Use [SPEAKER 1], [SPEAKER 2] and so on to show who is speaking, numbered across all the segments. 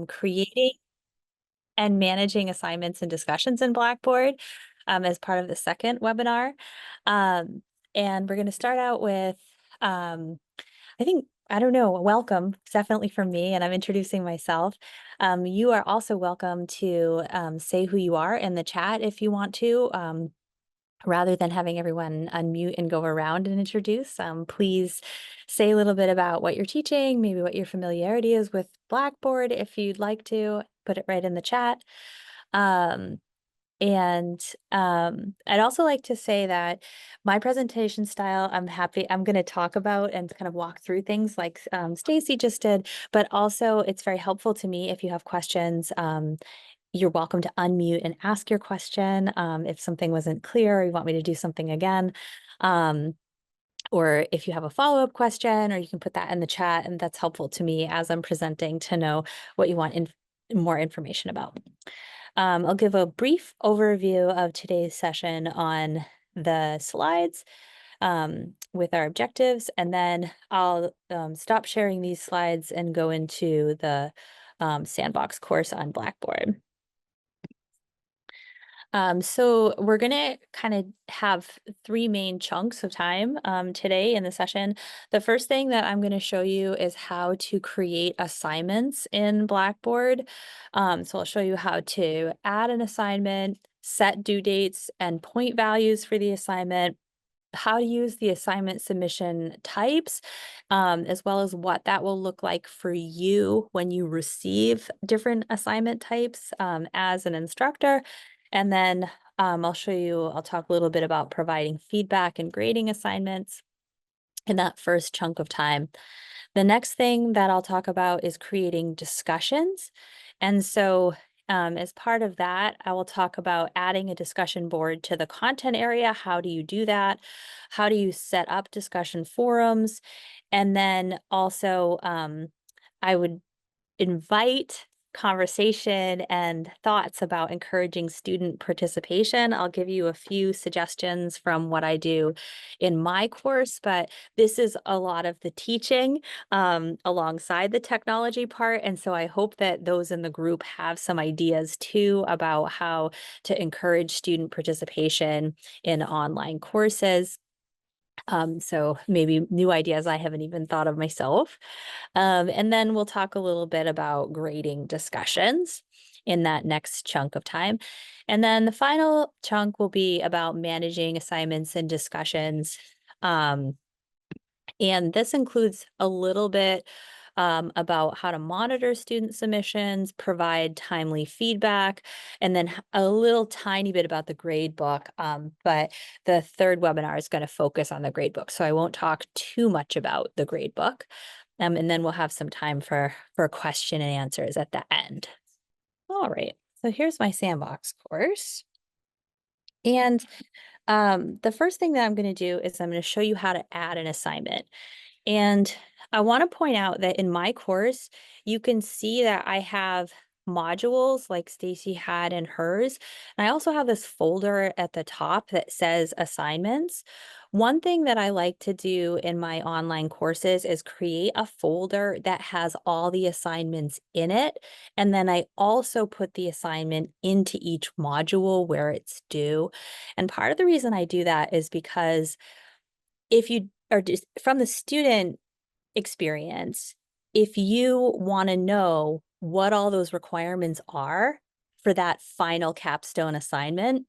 [SPEAKER 1] creating and managing assignments and discussions in Blackboard as part of the second webinar. Um, and we're going to start out with, I think, I don't know, welcome, definitely from me, and I'm introducing myself. You are also welcome to say who you are in the chat if you want to. Rather than having everyone unmute and go around and introduce, please say a little bit about what you're teaching, maybe what your familiarity is with Blackboard. If you'd like to, put it right in the chat. Um, I'd also like to say that my presentation style, I'm going to talk about and kind of walk through things like Stacy just did, but also it's very helpful to me if you have questions. You're welcome to unmute and ask your question if something wasn't clear or you want me to do something again. Or if you have a follow-up question, or you can put that in the chat, and that's helpful to me as I'm presenting to know what you want more information about. I'll give a brief overview of today's session on the slides with our objectives, and then I'll stop sharing these slides and go into the Sandbox course on Blackboard. So we're gonna kind of have three main chunks of time today in the session. The first thing that I'm gonna show you is how to create assignments in Blackboard. So I'll show you how to add an assignment, set due dates and point values for the assignment, how to use the assignment submission types, as well as what that will look like for you when you receive different assignment types as an instructor. And then I'll talk a little bit about providing feedback and grading assignments in that first chunk of time. The next thing that I'll talk about is creating discussions. And so as part of that, I will talk about adding a discussion board to the content area. How do you do that? How do you set up discussion forums? And then also, I would invite conversation and thoughts about encouraging student participation. I'll give you a few suggestions from what I do in my course, but this is a lot of the teaching alongside the technology part. And so I hope that those in the group have some ideas too about how to encourage student participation in online courses. So maybe new ideas I haven't even thought of myself. And then we'll talk a little bit about grading discussions in that next chunk of time. And then the final chunk will be about managing assignments and discussions. And this includes a little bit about how to monitor student submissions, provide timely feedback, and then a little tiny bit about the grade book. But the third webinar is going to focus on the grade book, so I won't talk too much about the grade book. And then we'll have some time for question and answers at the end. All right, so here's my Sandbox course. And the first thing that I'm going to do is I'm going to show you how to add an assignment. And I want to point out that in my course, you can see that I have modules like Stacy had in hers. And I also have this folder at the top that says assignments. One thing that I like to do in my online courses is create a folder that has all the assignments in it. And then I also put the assignment into each module where it's due. And part of the reason I do that is because if you are just from the student experience, if you want to know what all those requirements are for that final capstone assignment,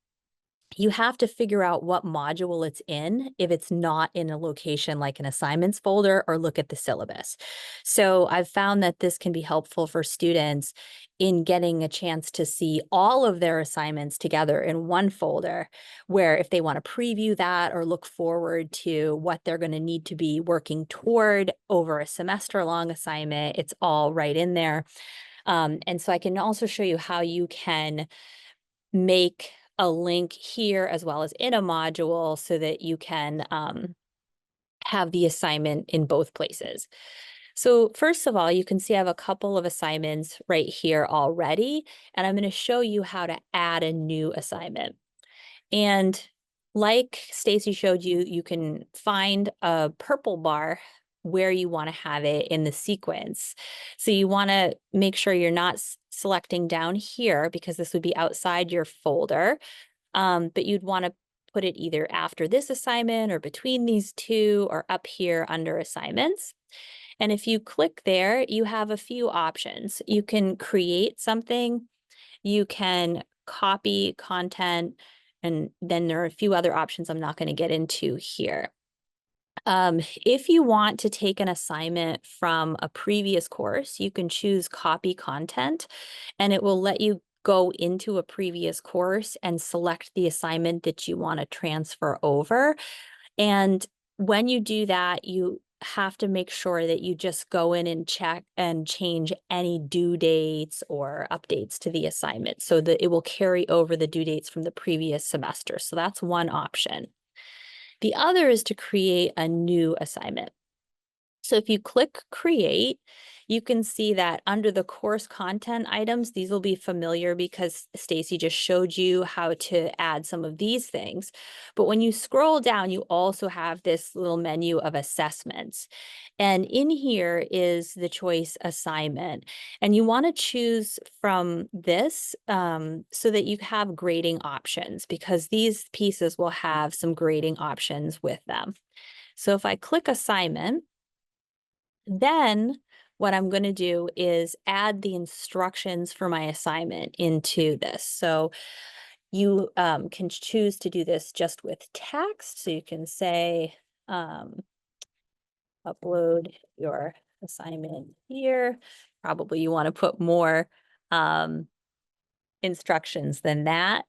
[SPEAKER 1] you have to figure out what module it's in if it's not in a location like an assignments folder, or look at the syllabus. So I've found that this can be helpful for students in getting a chance to see all of their assignments together in one folder, where if they want to preview that or look forward to what they're going to need to be working toward over a semester-long assignment, it's all right in there. And so I can also show you how you can make a link here as well as in a module so that you can have the assignment in both places. So first of all, you can see I have a couple of assignments right here already, and I'm going to show you how to add a new assignment. And like Stacy showed you, you can find a purple bar where you want to have it in the sequence. So you want to make sure you're not selecting down here because this would be outside your folder. But you'd want to put it either after this assignment or between these two or up here under assignments. And if you click there, you have a few options. You can create something, you can copy content, and then there are a few other options I'm not going to get into here. If you want to take an assignment from a previous course, you can choose copy content, and it will let you go into a previous course and select the assignment that you want to transfer over. And when you do that, you have to make sure that you just go in and check and change any due dates or updates to the assignment so that it will carry over the due dates from the previous semester. So that's one option. The other is to create a new assignment. So if you click create, you can see that under the course content items, these will be familiar because Stacy just showed you how to add some of these things. But when you scroll down, you also have this little menu of assessments. And in here is the choice assignment. And you want to choose from this so that you have grading options because these pieces will have some grading options with them. So if I click assignment, then what I'm going to do is add the instructions for my assignment into this. So you can choose to do this just with text. So you can say, upload your assignment here. Probably you want to put more instructions than that.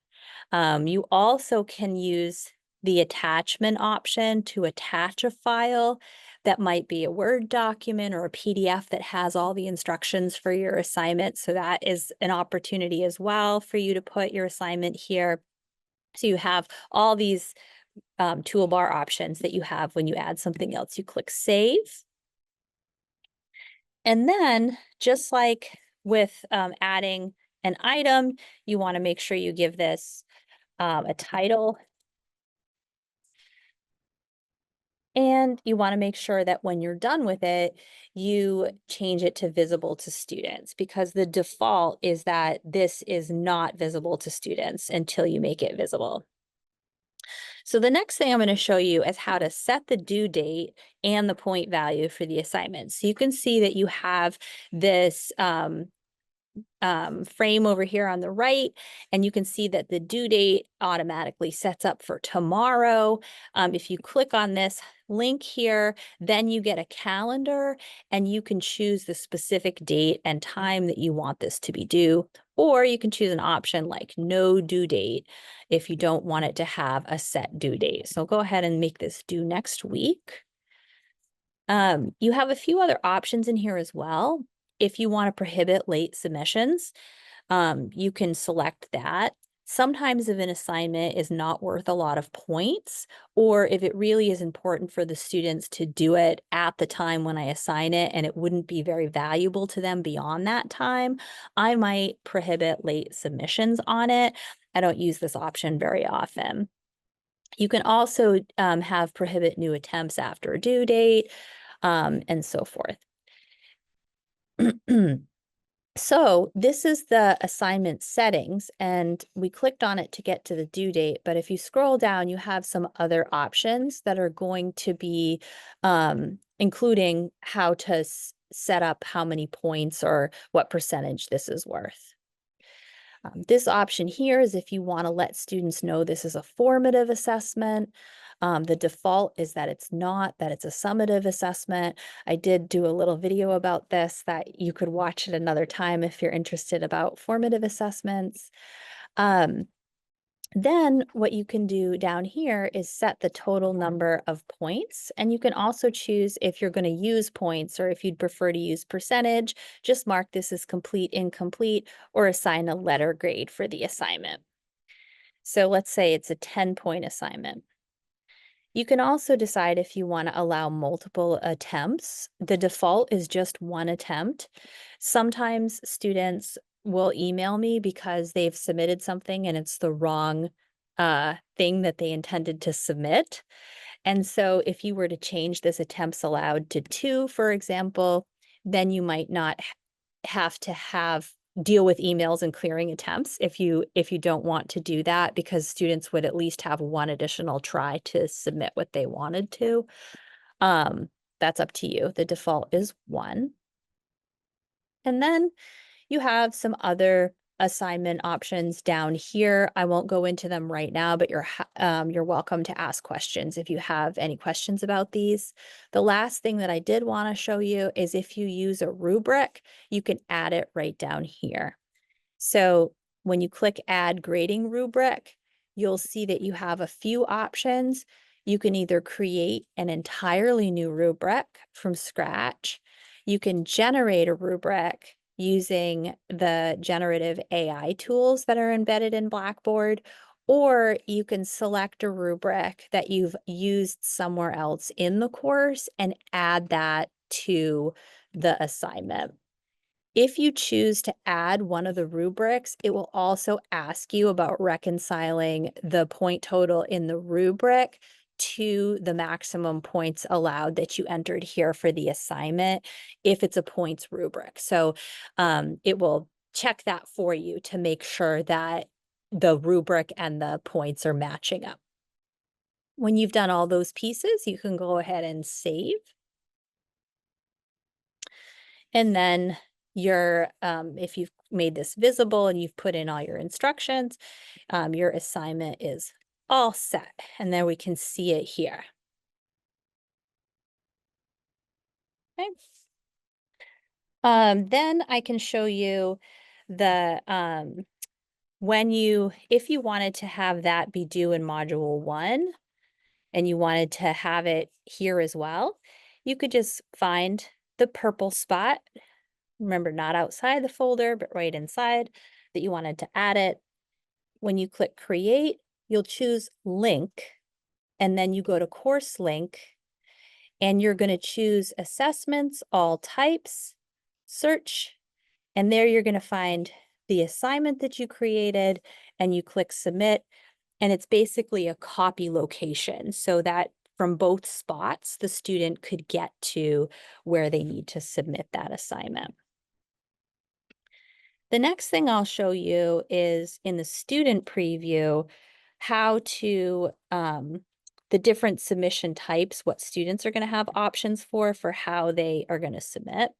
[SPEAKER 1] You also can use the attachment option to attach a file that might be a Word document or a PDF that has all the instructions for your assignment. So that is an opportunity as well for you to put your assignment here. So you have all these toolbar options that you have when you add something else. You click save. And then just like with adding an item, you want to make sure you give this a title. And you want to make sure that when you're done with it, you change it to visible to students because the default is that this is not visible to students until you make it visible. So the next thing I'm going to show you is how to set the due date and the point value for the assignment. So you can see that you have this frame over here on the right, and you can see that the due date automatically sets up for tomorrow. If you click on this link here, then you get a calendar and you can choose the specific date and time that you want this to be due, or you can choose an option like no due date if you don't want it to have a set due date. So go ahead and make this due next week. You have a few other options in here as well. If you want to prohibit late submissions, you can select that. Sometimes if an assignment is not worth a lot of points, or if it really is important for the students to do it at the time when I assign it and it wouldn't be very valuable to them beyond that time, I might prohibit late submissions on it. I don't use this option very often. You can also have prohibit new attempts after a due date, and so forth. So this is the assignment settings, and we clicked on it to get to the due date. But if you scroll down, you have some other options that are going to be including how to set up how many points or what percentage this is worth. This option here is if you want to let students know this is a formative assessment. The default is that it's not, that it's a summative assessment. I did do a little video about this that you could watch at another time if you're interested about formative assessments. Then what you can do down here is set the total number of points, and you can also choose if you're going to use points or if you'd prefer to use percentage, just mark this as complete, incomplete, or assign a letter grade for the assignment. So let's say it's a 10-point assignment. You can also decide if you want to allow multiple attempts. The default is just one attempt. Sometimes students will email me because they've submitted something and it's the wrong thing that they intended to submit. And so if you were to change this attempts allowed to 2, for example, then you might not have to deal with emails and clearing attempts if you don't want to do that, because students would at least have one additional try to submit what they wanted to. That's up to you. The default is 1. And then you have some other assignment options down here. I won't go into them right now, but you're welcome to ask questions if you have any questions about these. The last thing that I did want to show you is if you use a rubric, you can add it right down here. So when you click Add Grading Rubric, you'll see that you have a few options. You can either create an entirely new rubric from scratch. You can generate a rubric using the generative AI tools that are embedded in Blackboard, or you can select a rubric that you've used somewhere else in the course and add that to the assignment. If you choose to add one of the rubrics, it will also ask you about reconciling the point total in the rubric to the maximum points allowed that you entered here for the assignment, if it's a points rubric. So it will check that for you to make sure that the rubric and the points are matching up. When you've done all those pieces, you can go ahead and save. And then if you've made this visible and you've put in all your instructions, your assignment is all set. And then we can see it here. Okay. Then I can show you the if you wanted to have that be due in module 1 and you wanted to have it here as well, you could just find the purple spot. Remember, not outside the folder, but right inside, that you wanted to add it. When you click Create, you'll choose Link, and then you go to Course Link, and you're going to choose Assessments, All Types, Search, and there you're going to find the assignment that you created, and you click Submit, and it's basically a copy location so that from both spots, the student could get to where they need to submit that assignment. The next thing I'll show you is in the student preview, how to, the different submission types, what students are going to have options for how they are going to submit.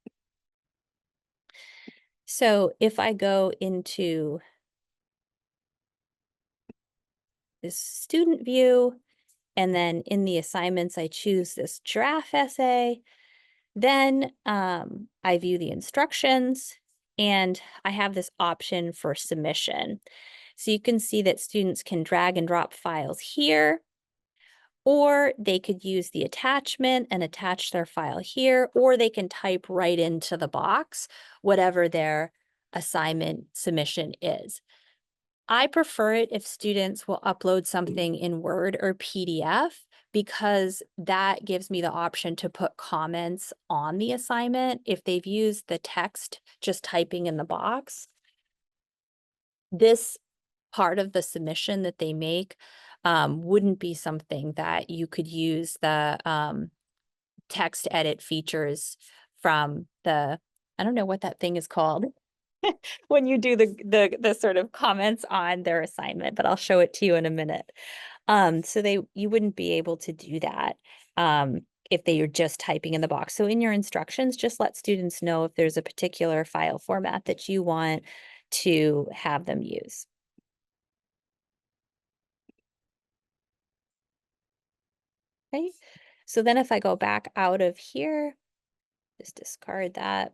[SPEAKER 1] So if I go into this student view, and then in the assignments, I choose this draft essay, then I view the instructions, and I have this option for submission. So you can see that students can drag and drop files here, or they could use the attachment and attach their file here, or they can type right into the box, whatever their assignment submission is. I prefer it if students will upload something in Word or PDF, because that gives me the option to put comments on the assignment if they've used the text just typing in the box. This part of the submission that they make wouldn't be something that you could use the text edit features from I don't know what that thing is called when you do the sort of comments on their assignment, but I'll show it to you in a minute. So you wouldn't be able to do that if they are just typing in the box. So in your instructions, just let students know if there's a particular file format that you want to have them use. Okay, so then if I go back out of here, just discard that.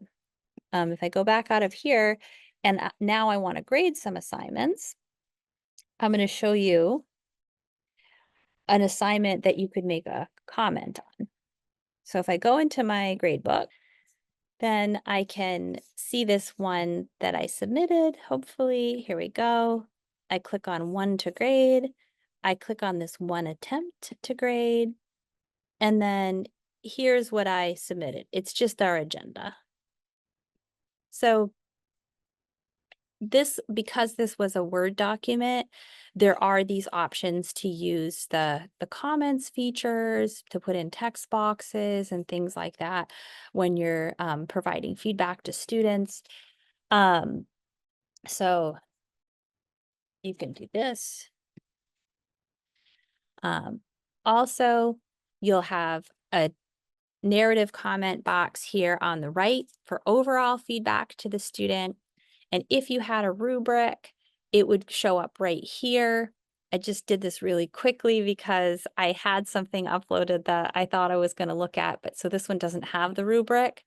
[SPEAKER 1] If I go back out of here and now I want to grade some assignments, I'm going to show you an assignment that you could make a comment on. So if I go into my grade book, then I can see this one that I submitted. Hopefully, here we go. I click on 1 to grade. I click on this 1 attempt to grade. And then here's what I submitted. It's just our agenda. So because this was a Word document, there are these options to use the comments features, to put in text boxes and things like that when you're providing feedback to students. Um, so you can do this. Um, Also, you'll have a narrative comment box here on the right for overall feedback to the student. And if you had a rubric, it would show up right here. I just did this really quickly because I had something uploaded that I thought I was going to look at, but so this one doesn't have the rubric.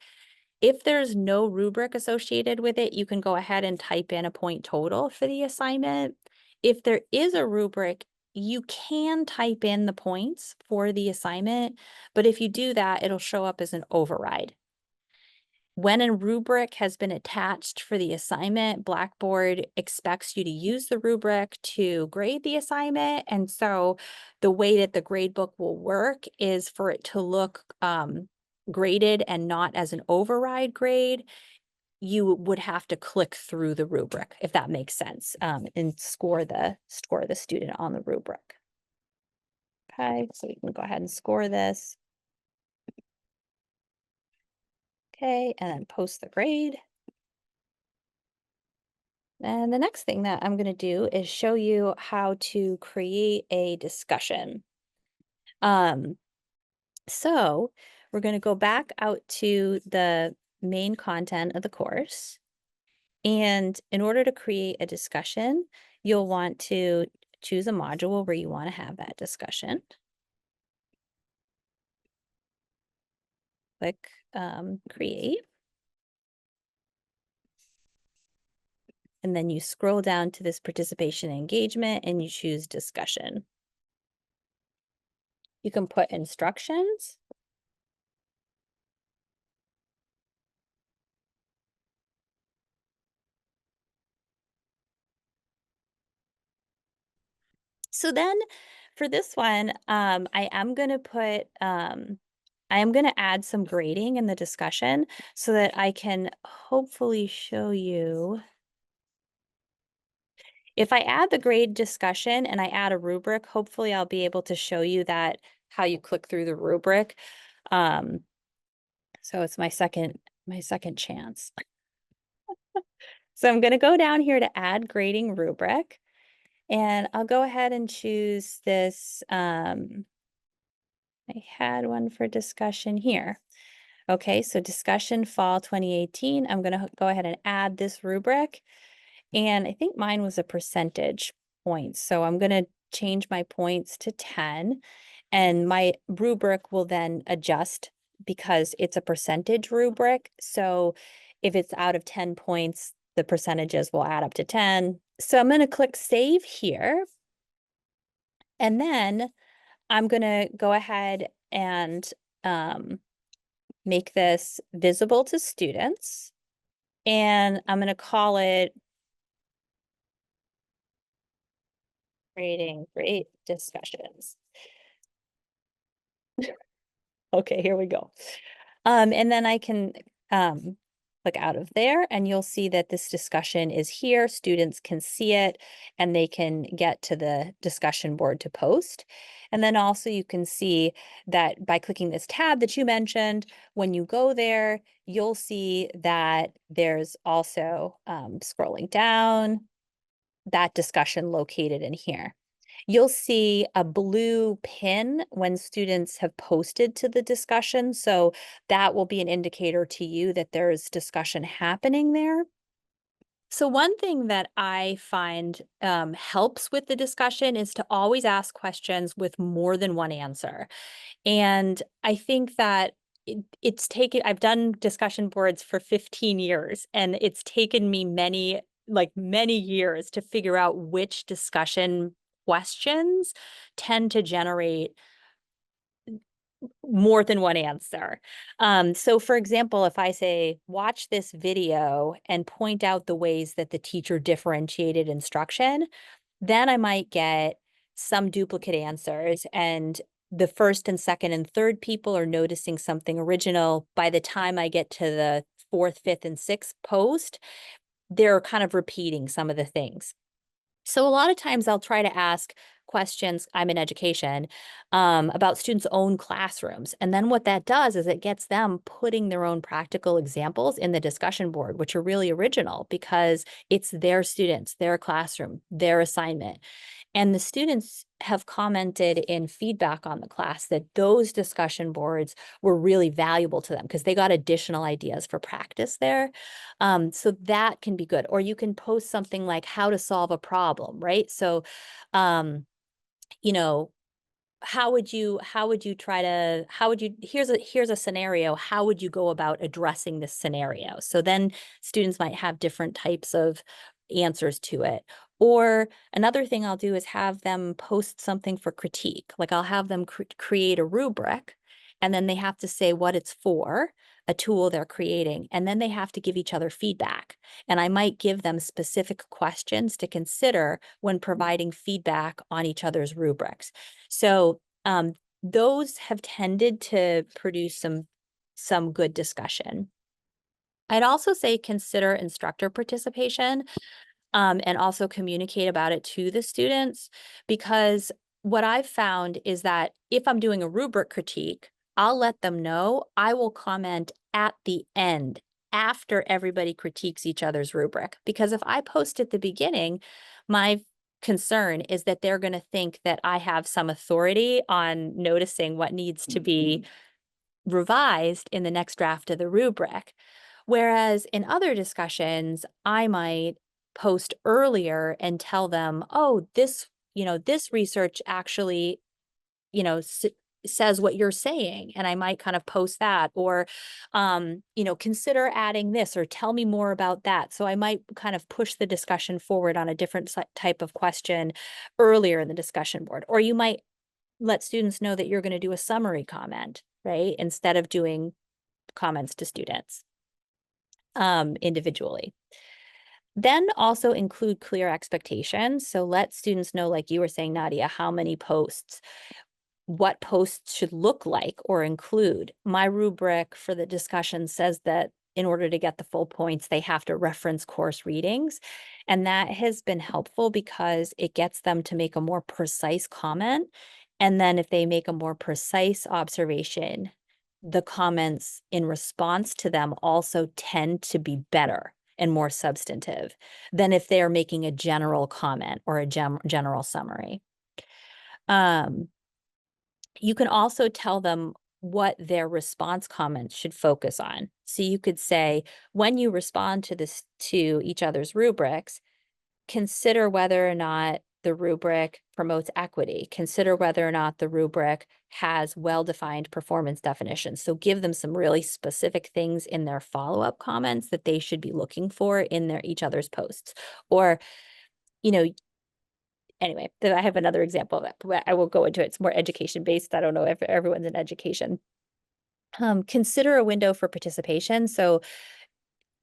[SPEAKER 1] If there's no rubric associated with it, you can go ahead and type in a point total for the assignment. If there is a rubric, you can type in the points for the assignment, but if you do that, it'll show up as an override. When a rubric has been attached for the assignment, Blackboard expects you to use the rubric to grade the assignment. And so the way that the gradebook will work is for it to look graded and not as an override grade. You would have to click through the rubric, if that makes sense, and score the student on the rubric. Okay, so we can go ahead and score this. Okay, and then post the grade. And the next thing that I'm going to do is show you how to create a discussion. Um, so we're going to go back out to the main content of the course. And in order to create a discussion, you'll want to choose a module where you want to have that discussion. Click Create. And then you scroll down to this participation engagement and you choose discussion. You can put instructions. So then for this one, I am going to add some grading in the discussion so that I can hopefully show you. If I add the grade discussion and I add a rubric, hopefully I'll be able to show you that how you click through the rubric. So it's my second chance. So I'm going to go down here to add grading rubric, and I'll go ahead and choose this. I had one for discussion here. Okay, so discussion fall 2018. I'm going to go ahead and add this rubric. And I think mine was a percentage points. So I'm going to change my points to 10. And my rubric will then adjust because it's a percentage rubric. So if it's out of 10 points, the percentages will add up to 10. So I'm going to click Save here. And then I'm going to go ahead and make this visible to students. And I'm going to call it Creating Great Discussions. Okay, here we go. And then I can click out of there and you'll see that this discussion is here. Students can see it and they can get to the discussion board to post. And then also you can see that by clicking this tab that you mentioned, when you go there, you'll see that there's also scrolling down, that discussion located in here. You'll see a blue pin when students have posted to the discussion. So that will be an indicator to you that there's discussion happening there. So one thing that I find helps with the discussion is to always ask questions with more than one answer. And I think that I've done discussion boards for 15 years, and it's taken me many years to figure out which discussion questions tend to generate more than one answer. So for example, if I say, watch this video and point out the ways that the teacher differentiated instruction, then I might get some duplicate answers, and the first and second and third people are noticing something original. By the time I get to the fourth, fifth, and sixth post, they're kind of repeating some of the things. So a lot of times I'll try to ask questions, I'm in education, about students' own classrooms. And then what that does is it gets them putting their own practical examples in the discussion board, which are really original because it's their students, their classroom, their assignment. And the students have commented in feedback on the class that those discussion boards were really valuable to them because they got additional ideas for practice there. So that can be good. Or you can post something like how to solve a problem, right? So, um, you know, how would you here's a scenario, how would you go about addressing this scenario? So then students might have different types of answers to it. Or another thing I'll do is have them post something for critique. Like I'll have them create a rubric, and then they have to say what it's for, a tool they're creating, and then they have to give each other feedback. And I might give them specific questions to consider when providing feedback on each other's rubrics. So those have tended to produce some good discussion. I'd also say consider instructor participation, and also communicate about it to the students, because what I've found is that if I'm doing a rubric critique, I'll let them know. I will comment at the end after everybody critiques each other's rubric, because if I post at the beginning, my concern is that they're going to think that I have some authority on noticing what needs to be revised in the next draft of the rubric. Whereas in other discussions, I might post earlier and tell them, oh, this research actually, you know, says what you're saying. And I might kind of post that, or, consider adding this, or tell me more about that. So I might kind of push the discussion forward on a different type of question earlier in the discussion board. Or you might let students know that you're going to do a summary comment, right? Instead of doing comments to students individually. Then also include clear expectations. So let students know, like you were saying, Nadia, how many posts, what posts should look like or include. My rubric for the discussion says that in order to get the full points, they have to reference course readings. And that has been helpful because it gets them to make a more precise comment. And then if they make a more precise observation, the comments in response to them also tend to be better and more substantive than if they're making a general comment or a general summary. Um, you can also tell them what their response comments should focus on. So you could say, when you respond to each other's rubrics, consider whether or not the rubric promotes equity. Consider whether or not the rubric has well-defined performance definitions. So give them some really specific things in their follow-up comments that they should be looking for in each other's posts. Or, you know, anyway, I have another example of that, but I will go into it. It's more education based. I don't know if everyone's in education. Consider a window for participation. So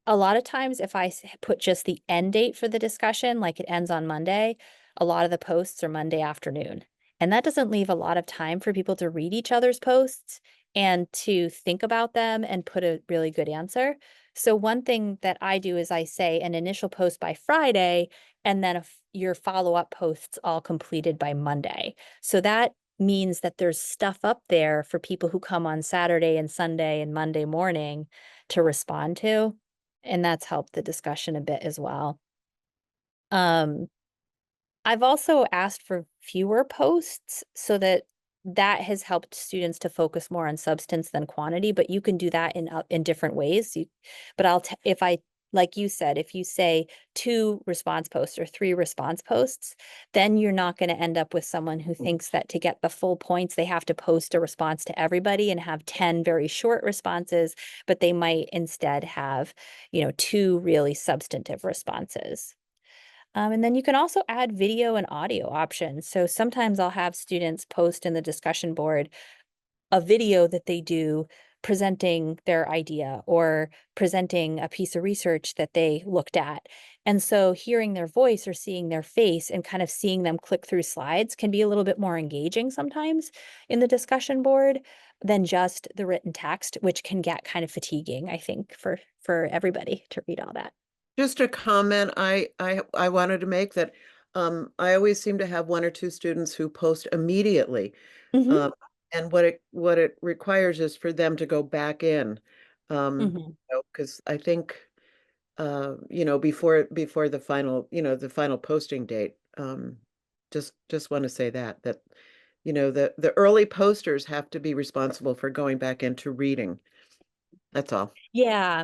[SPEAKER 1] a lot of times if I put just the end date for the discussion, like it ends on Monday, a lot of the posts are Monday afternoon. And that doesn't leave a lot of time for people to read each other's posts and to think about them and put a really good answer. So one thing that I do is I say an initial post by Friday, and then your follow-up posts all completed by Monday. So that means that there's stuff up there for people who come on Saturday and Sunday and Monday morning to respond to. And that's helped the discussion a bit as well. Um, I've also asked for fewer posts so that has helped students to focus more on substance than quantity, but you can do that in different ways. But if I, like you said, if you say 2 response posts or 3 response posts, then you're not going to end up with someone who thinks that to get the full points, they have to post a response to everybody and have 10 very short responses, but they might instead have, 2 really substantive responses. And then you can also add video and audio options. So sometimes I'll have students post in the discussion board a video that they do presenting their idea or presenting a piece of research that they looked at. And so hearing their voice or seeing their face and kind of seeing them click through slides can be a little bit more engaging sometimes in the discussion board than just the written text, which can get kind of fatiguing, I think, for everybody to read all that.
[SPEAKER 2] Just a comment I wanted to make that I always seem to have one or two students who post immediately.
[SPEAKER 1] Hmm.
[SPEAKER 2] Um, and what it requires is for them to go back in.
[SPEAKER 1] Hmm.
[SPEAKER 2] Because I think before the final, the final posting date. Just want to say that the early posters have to be responsible for going back into reading. That's all.
[SPEAKER 1] Yeah.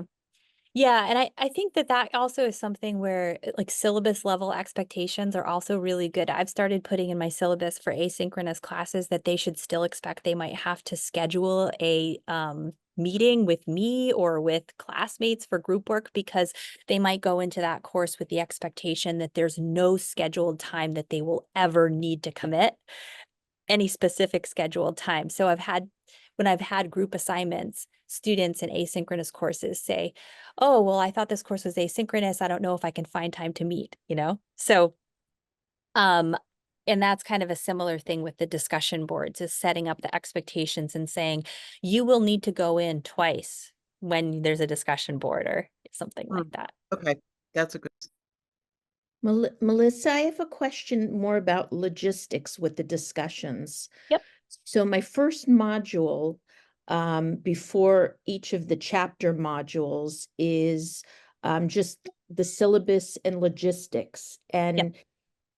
[SPEAKER 1] Yeah, and I think that that also is something where like syllabus level expectations are also really good. I've started putting in my syllabus for asynchronous classes that they should still expect they might have to schedule a meeting with me or with classmates for group work because they might go into that course with the expectation that there's no scheduled time that they will ever need to commit any specific scheduled time. So when I've had group assignments, students in asynchronous courses say, "Oh, well, I thought this course was asynchronous. I don't know if I can find time to meet," you know? So, um, and that's kind of a similar thing with the discussion boards is setting up the expectations and saying, you will need to go in twice when there's a discussion board or something
[SPEAKER 2] Hmm.
[SPEAKER 1] like that.
[SPEAKER 2] Okay, that's a good.
[SPEAKER 3] Melissa, I have a question more about logistics with the discussions.
[SPEAKER 1] Yep.
[SPEAKER 3] So my first module, before each of the chapter modules is just the syllabus and logistics.
[SPEAKER 1] Yep.
[SPEAKER 3] And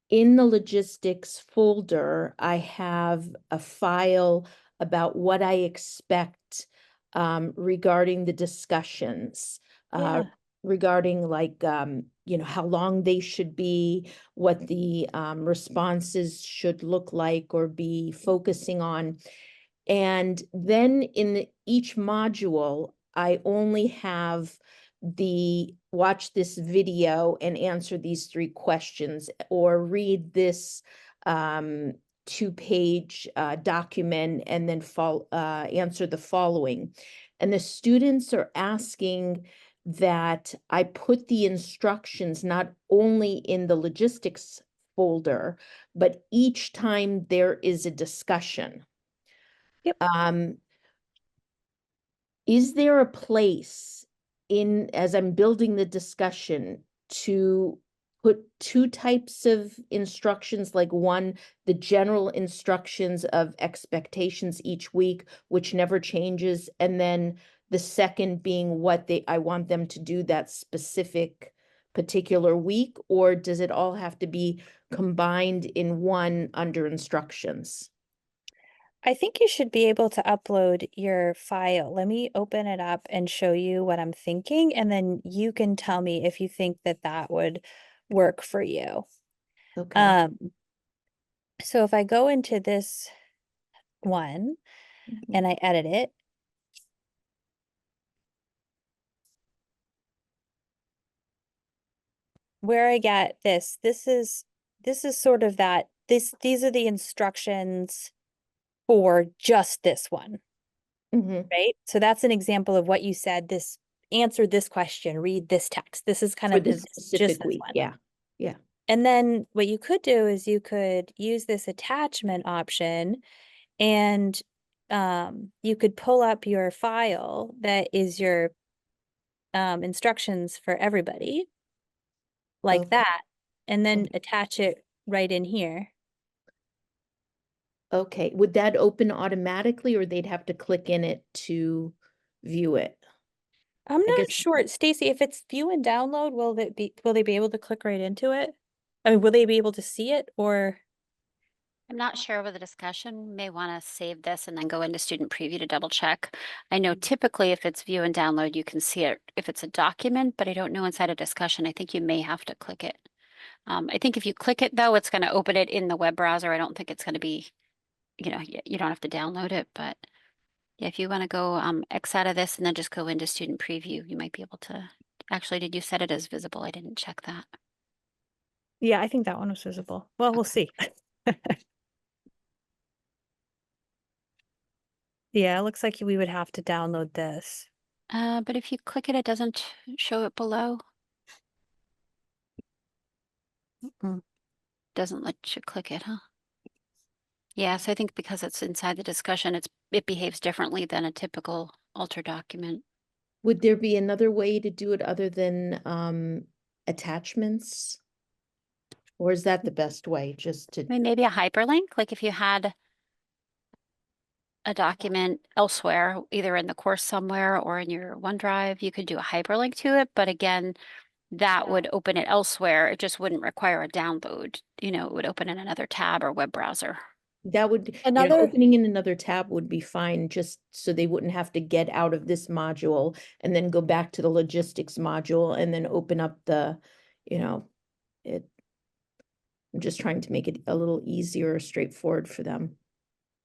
[SPEAKER 3] in the logistics folder, I have a file about what I expect regarding the discussions, uh,
[SPEAKER 1] Yeah.
[SPEAKER 3] regarding like, how long they should be, what the responses should look like or be focusing on. And then each module, I only have the watch this video and answer these three questions or read this um, two-page document and then answer the following. And the students are asking that I put the instructions not only in the logistics folder, but each time there is a discussion.
[SPEAKER 1] Yep.
[SPEAKER 3] Um, is there a place as I'm building the discussion, to put two types of instructions, like one, the general instructions of expectations each week, which never changes, and then the second being what I want them to do that specific particular week, or does it all have to be combined in one under instructions?
[SPEAKER 1] I think you should be able to upload your file. Let me open it up and show you what I'm thinking, and then you can tell me if you think that that would work for you.
[SPEAKER 3] Okay.
[SPEAKER 1] Um, so if I go into this one
[SPEAKER 3] Mhm.
[SPEAKER 1] and I edit it, where I get this is sort of these are the instructions for just this one.
[SPEAKER 3] Mhm.
[SPEAKER 1] Right? So that's an example of what you said, answer this question, read this text. This is kind
[SPEAKER 3] For
[SPEAKER 1] of
[SPEAKER 3] this
[SPEAKER 1] just
[SPEAKER 3] specific
[SPEAKER 1] this
[SPEAKER 3] week,
[SPEAKER 1] one.
[SPEAKER 3] yeah, yeah.
[SPEAKER 1] And then what you could do is you could use this attachment option and you could pull up your file that is your instructions for everybody like
[SPEAKER 3] Okay,
[SPEAKER 1] that, and then
[SPEAKER 3] okay,
[SPEAKER 1] attach it right in here.
[SPEAKER 3] okay. Would that open automatically or they'd have to click in it to view it?
[SPEAKER 1] I'm
[SPEAKER 3] I guess,
[SPEAKER 1] not sure, Stacy, if it's view and download, will they be able to click right into it? I mean, will they be able to see it or?
[SPEAKER 4] I'm not sure with the discussion, may want to save this and then go into student preview to double check. I know typically if it's view and download, you can see it if it's a document, but I don't know inside a discussion. I think you may have to click it. I think if you click it though, it's going to open it in the web browser. I don't think it's going to be, you don't have to download it, but yeah, if you want to go X out of this and then just go into student preview, you might be able to. Actually, did you set it as visible? I didn't check that.
[SPEAKER 1] Yeah, I think that one was visible. Well, we'll see. Yeah, it looks like we would have to download this.
[SPEAKER 4] But if you click it, it doesn't show it below.
[SPEAKER 1] Mm.
[SPEAKER 4] Doesn't let you click it, huh? Yes, I think because it's inside the discussion, it behaves differently than a typical alter document.
[SPEAKER 3] would there be another way to do it other than attachments? Or is that the best way, just to,
[SPEAKER 4] I mean, maybe a hyperlink, like if you had a document elsewhere, either in the course somewhere or in your OneDrive, you could do a hyperlink to it. But again, that would open it elsewhere. It just wouldn't require a download. You know, it would open in another tab or web browser.
[SPEAKER 3] that would, you know,
[SPEAKER 1] Another,
[SPEAKER 3] opening in another tab would be fine, just so they wouldn't have to get out of this module and then go back to the logistics module and then open up the, you know, it. I'm just trying to make it a little easier, straightforward for them.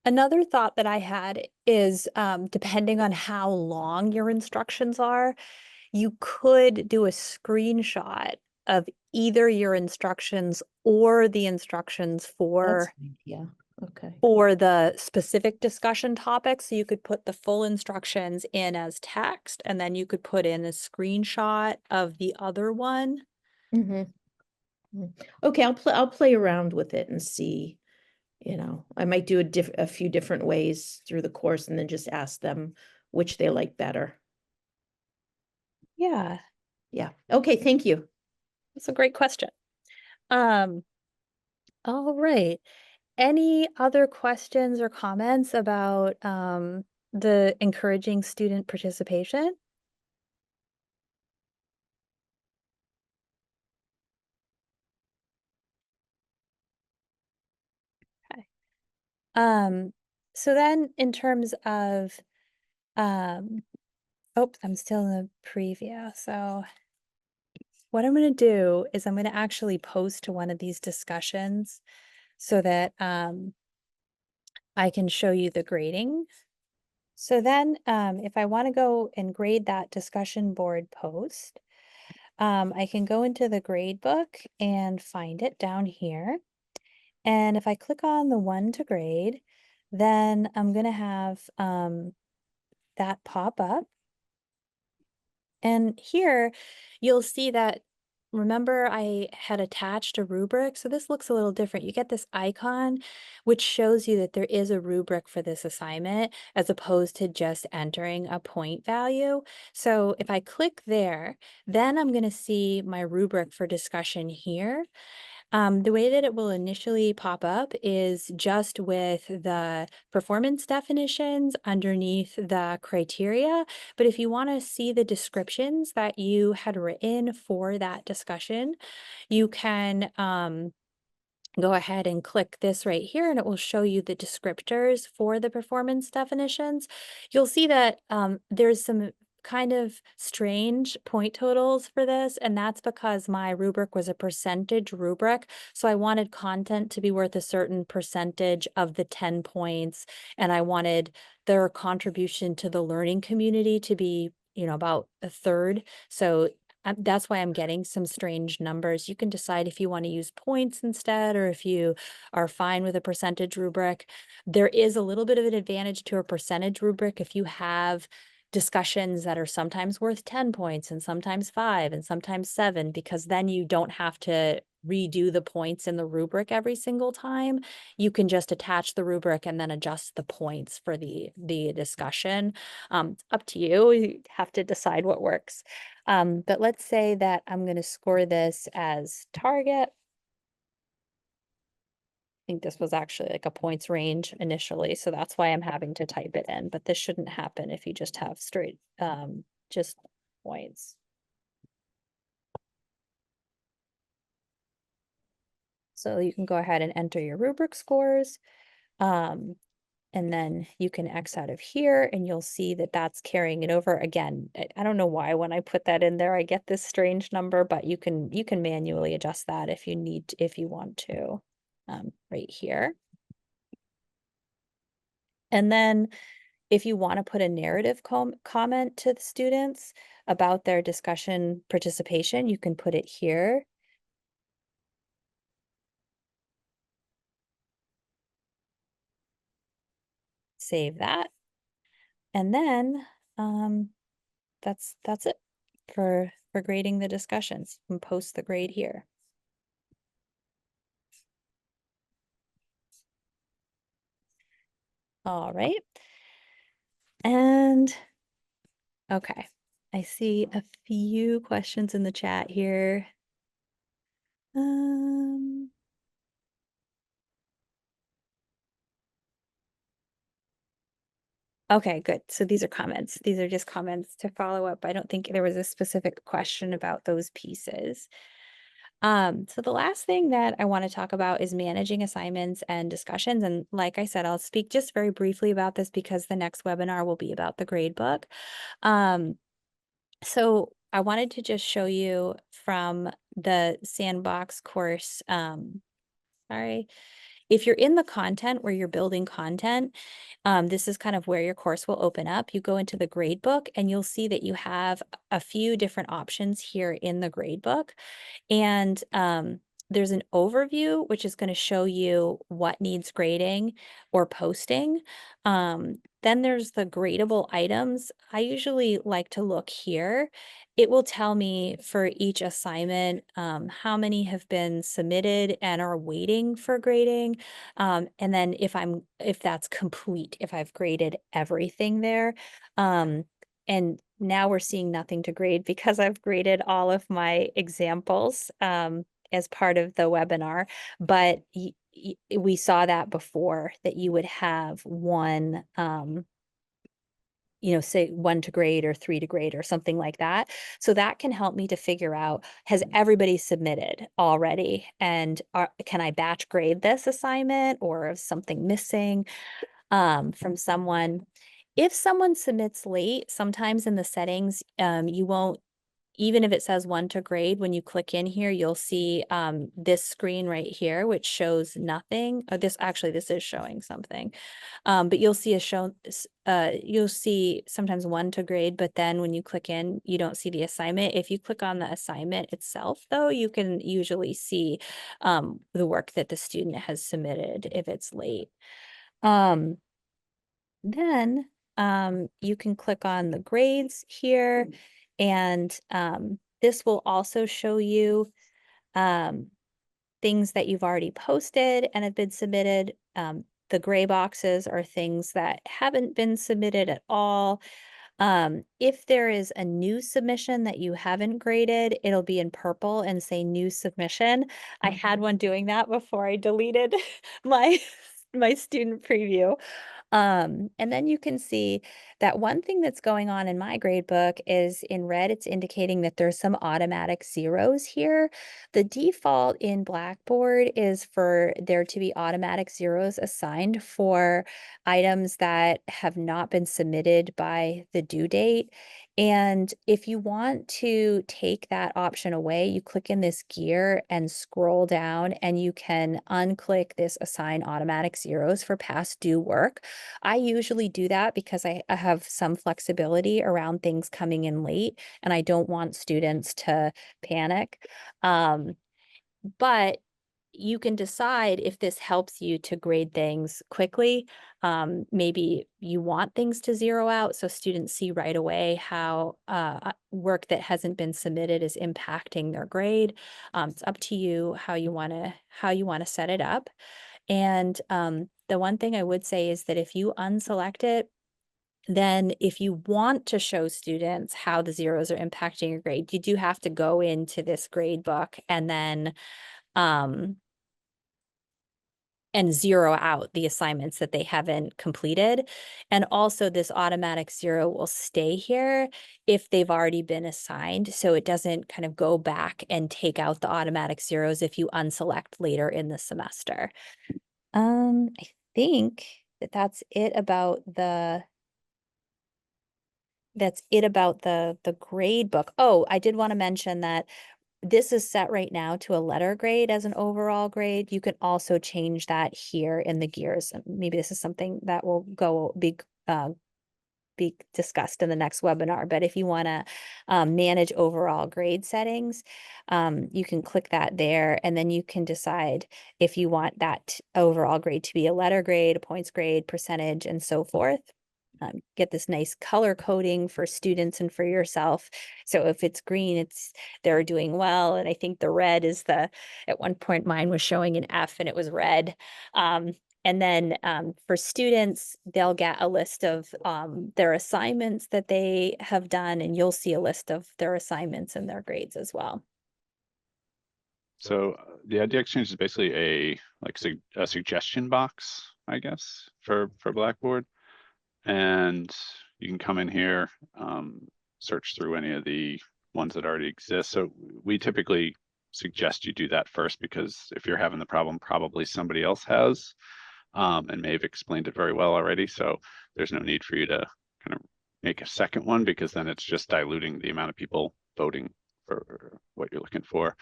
[SPEAKER 1] another thought that I had is, depending on how long your instructions are, you could do a screenshot of either your instructions or the instructions
[SPEAKER 3] That's
[SPEAKER 1] for
[SPEAKER 3] an idea. Okay.
[SPEAKER 1] the specific discussion topic. So you could put the full instructions in as text, and then you could put in a screenshot of the other one.
[SPEAKER 3] Mhm. Okay, I'll play around with it and see, you know, I might do a few different ways through the course and then just ask them which they like better.
[SPEAKER 1] Yeah,
[SPEAKER 3] Yeah. Okay, thank you.
[SPEAKER 1] that's a great question. Um, all right. Any other questions or comments about the encouraging student participation? Okay. So then in terms of oops, I'm still in the preview. So what I'm going to do is I'm going to actually post to one of these discussions so that I can show you the grading. So then if I want to go and grade that discussion board post, I can go into the grade book and find it down here. And if I click on the one to grade, then I'm going to have that pop up. And here you'll see that, remember I had attached a rubric. So this looks a little different. You get this icon, which shows you that there is a rubric for this assignment as opposed to just entering a point value. So if I click there, then I'm going to see my rubric for discussion here. The way that it will initially pop up is just with the performance definitions underneath the criteria. But if you want to see the descriptions that you had written for that discussion, you can go ahead and click this right here and it will show you the descriptors for the performance definitions. You'll see that there's some kind of strange point totals for this, and that's because my rubric was a percentage rubric. So I wanted content to be worth a certain percentage of the 10 points, and I wanted their contribution to the learning community to be, you know, about a third. So that's why I'm getting some strange numbers. You can decide if you want to use points instead, or if you are fine with a percentage rubric. There is a little bit of an advantage to a percentage rubric if you have discussions that are sometimes worth 10 points and sometimes 5 and sometimes 7, because then you don't have to redo the points in the rubric every single time. You can just attach the rubric and then adjust the points for the discussion. Up to you. You have to decide what works. But let's say that I'm going to score this as target. I think this was actually like a points range initially, so that's why I'm having to type it in, but this shouldn't happen if you just have straight, just points. So you can go ahead and enter your rubric scores. And then you can X out of here and you'll see that that's carrying it over. Again, I don't know why when I put that in there, I get this strange number, but you can manually adjust that if you need, if you want to, right here. And then if you want to put a narrative comment to the students about their discussion participation, you can put it here. Save that. And then that's it for grading the discussions. You can post the grade here. All right. And okay, I see a few questions in the chat here. Um, okay, good. So these are comments. These are just comments to follow up. I don't think there was a specific question about those pieces. So the last thing that I want to talk about is managing assignments and discussions. And like I said, I'll speak just very briefly about this because the next webinar will be about the grade book. So I wanted to just show you from the Sandbox course. Sorry. If you're in the content where you're building content, this is kind of where your course will open up. You go into the grade book and you'll see that you have a few different options here in the grade book. And there's an overview, which is going to show you what needs grading or posting. Then there's the gradable items. I usually like to look here. It will tell me for each assignment how many have been submitted and are waiting for grading. And then if that's complete, if I've graded everything there. And now we're seeing nothing to grade because I've graded all of my examples as part of the webinar. But we saw that before, that you would have one, say 1 to grade or 3 to grade or something like that. So that can help me to figure out, has everybody submitted already? And can I batch grade this assignment, or is something missing from someone? If someone submits late, sometimes in the settings, you won't, even if it says 1 to grade, when you click in here, you'll see this screen right here, which shows nothing. This is showing something. But you'll see you'll see sometimes 1 to grade, but then when you click in, you don't see the assignment. If you click on the assignment itself, though, you can usually see the work that the student has submitted if it's late. Then you can click on the grades here, and this will also show you things that you've already posted and have been submitted. The gray boxes are things that haven't been submitted at all. If there is a new submission that you haven't graded, it'll be in purple and say new submission. I had one doing that before I deleted my my student preview. And then you can see that one thing that's going on in my grade book is in red, it's indicating that there's some automatic zeros here. The default in Blackboard is for there to be automatic zeros assigned for items that have not been submitted by the due date. And if you want to take that option away, you click in this gear and scroll down, and you can unclick this assign automatic zeros for past due work. I usually do that because I have some flexibility around things coming in late, and I don't want students to panic. But you can decide if this helps you to grade things quickly. Maybe you want things to zero out so students see right away how work that hasn't been submitted is impacting their grade. It's up to you how you want to set it up. And the one thing I would say is that if you unselect it, then if you want to show students how the zeros are impacting your grade, you do have to go into this grade book and then and zero out the assignments that they haven't completed. And also this automatic zero will stay here if they've already been assigned. So it doesn't kind of go back and take out the automatic zeros if you unselect later in the semester. I think that's it about the grade book. Oh, I did want to mention that this is set right now to a letter grade as an overall grade. You can also change that here in the gears. Maybe this is something that will be discussed in the next webinar. But if you want to manage overall grade settings, you can click that there, and then you can decide if you want that overall grade to be a letter grade, a points grade, percentage, and so forth. Get this nice color coding for students and for yourself. So if it's green, they're doing well. And I think the red is at one point mine was showing an F and it was red. And then for students, they'll get a list of their assignments that they have done, and you'll see a list of their assignments and their grades as well.
[SPEAKER 5] So the Idea Exchange is basically a suggestion box, I guess, for Blackboard. And you can come in here, search through any of the ones that already exist. So we typically suggest you do that first, because if you're having the problem, probably somebody else has, and may have explained it very well already. So there's no need for you to kind of make a second one, because then it's just diluting the amount of people voting for what you're looking for.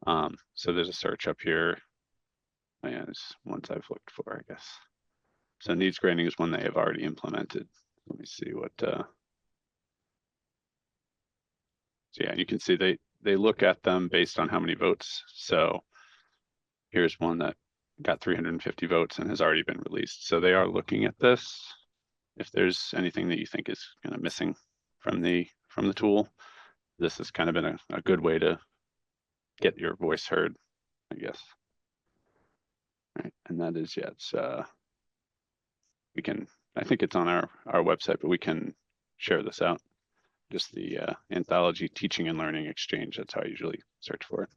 [SPEAKER 5] So there's a search up here. And it's ones I've looked for, I guess. So needs grading is one they have already implemented. Let me see what, so yeah, you can see they look at them based on how many votes. So here's one that got 350 votes and has already been released. So they are looking at this. If there's anything that you think is kind of missing from the tool, this has kind of been a good way to get your voice heard, I guess. All right, and that is, yeah, it's we can, I think it's on our website, but we can share this out. Just the Anthology Teaching and Learning Exchange. That's how I usually search for it.